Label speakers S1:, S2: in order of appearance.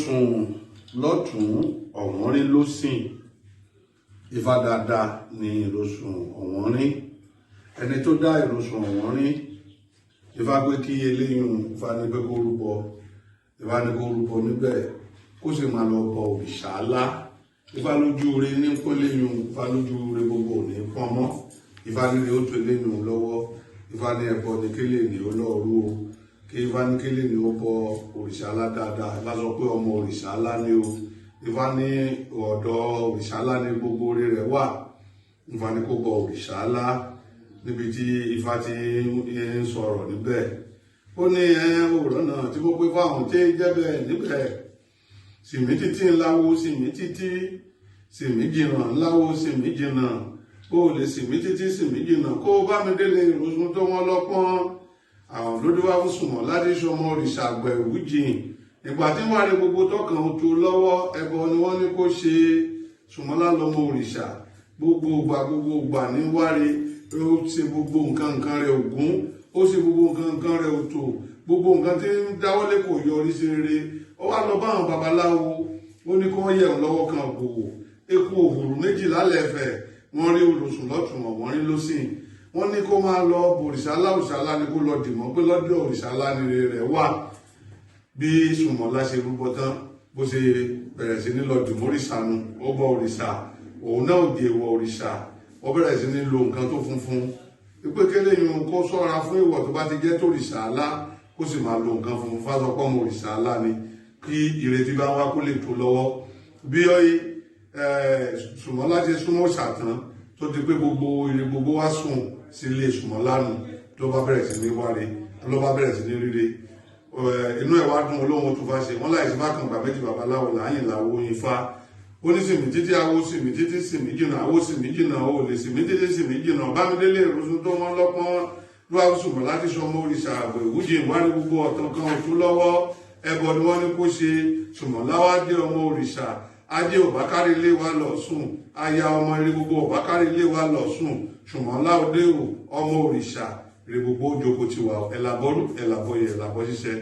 S1: ìrosùn lọ́tún ọ̀wọ́nrín lósìn. Ifá dáadáa ni ìrosùn ọ̀wọ́nrín. Ẹni tó dá ìrosùn ọ̀wọ́nrín, Ifá pé kí eléyìn Ifá ní pé kó rúbọ. Ifá ní kó rúbọ níbẹ̀ kó sì máa lọ bọ òrìṣà ńlá. Ifá lójú ire ní kó léyìn, Ifá lójú ire gbogbo ò ní pọ́n mọ́. Ifá nílé ó tó eléyìn lọ́wọ́. Ifá ní ẹbọ ní kélé ní olóòrú o. Kí Ifá ní kélé ní ó bọ òrìṣà ńlá dáadáa. Ifá sọ pé ọmọ òrìṣà ńlá ni o. Ifá ní ọ̀dọ̀ òrìṣà ńlá ní gbogbo orí rẹ̀ wà. Ifá ní kó bọ òrìṣà ńlá níbi tí Ifá ti ń sọ̀rọ̀ níbẹ̀. Ó ní òwúrọ̀ náà tí mo pé fáwọn tí jẹ́ bẹ́ẹ̀ níbẹ̀. Sìmí títí ńláwo sìmí títí, sìmí jìnnà ńláwo sìmí jìnnà. Ó lè sìmí títí sìmí jìnnà kó bá mi délé ìrosùn tó wọ́n lọ́pọ́n. Àwọn lódé wá fún sùnmọ́ láti ṣọmọ òrìṣà àgbẹ̀ ìwújìn. Ìgbà tí wọ́n rí gbogbo tọkàn tó lọ́wọ́ ẹbọ ni wọ́n ní kó ṣe. Sùnmọ́lá lọmọ òrìṣà gbogbo ìgbà ní wárí ó ṣe gbogbo nǹkan rẹ̀ ògún, ó ṣe gbogbo nǹkan rẹ̀ òtò, gbogbo nǹkan tí ń dáwọ́lé kò yọrí sí rere. Ó wá lọ bá àwọn babaláwo, ó ní kó wọ́n yẹ̀ wọ́n lọ́wọ́ kan ògbòwò. Eku òhùrù méjìlá lẹ́fẹ̀ wọ́n rí ìrosùn lọ́tún ọ̀wọ́nrín lósìn. Wọ́n ní kó máa lọ òrìṣà ńlá ni kó lọ dìmọ́ pé lọ́dọ̀ òrìṣà ńlá ni rẹ̀ wà. Bí Sùnmọ́lá ṣe rúbọ tán bó ṣe bẹ̀rẹ̀ sí ní lọ dìmọ́ òrìṣà nu, ó bọ òrìṣà, òun náà di èèwọ̀ òrìṣà, ó bẹ̀rẹ̀ sí ní lo nǹkan tó funfun. Wípé kélé yun kó ṣọ́ra fún ìwọ̀ tó bá ti jẹ́ tòrìṣà ńlá kó sì máa lo nǹkan funfun. Fá sọ pé ọmọ òrìṣà ńlá ni kí ìrètí bá wá kó lè tó lọ́wọ́. Bí Sùnmọ́lá ṣe súnmọ́ ṣàtàn tó ti pé gbogbo ire gbogbo wá sùn sí ilé Sùnmọ́lá nù tó bá bẹ̀rẹ̀ sí ní wáre, ló bá bẹ̀rẹ̀ sí ní ríre. Inú ẹ̀ wá dùn olóhun tó fà ṣe wọ́n láì sí bá kan gbà méjì babaláwo láyìn làwọ Ifá. Ó ní sìmí títí awo sìmí títí sìmí jìnnà awo sìmí jìnnà o lè sìmí títí sìmí jìnnà Bámidélé ìrosùn tó wọ́n lọ́pọ́n ló Sùnmọ́ láti ṣọmọ òrìṣà àgbẹ̀ ìwújìn ìwárí gbogbo ọ̀tàn kan òtún lọ́wọ́. Ẹbọ ni wọ́n ní kó ṣe. Sùnmọ́lá wá dé ọmọ òrìṣà, ajé òbákárí ilé wa lọ sùn, aya ọmọ eré gbogbo òbákárí ilé wa lọ sùn. Sùnmọ́lá òde ọmọ òrìṣà eré gbogbo ó jókòó tiwa ẹ̀làbọ́rú ẹ̀làbọ̀yẹ̀ ẹ̀làbọ̀ ṣiṣẹ́.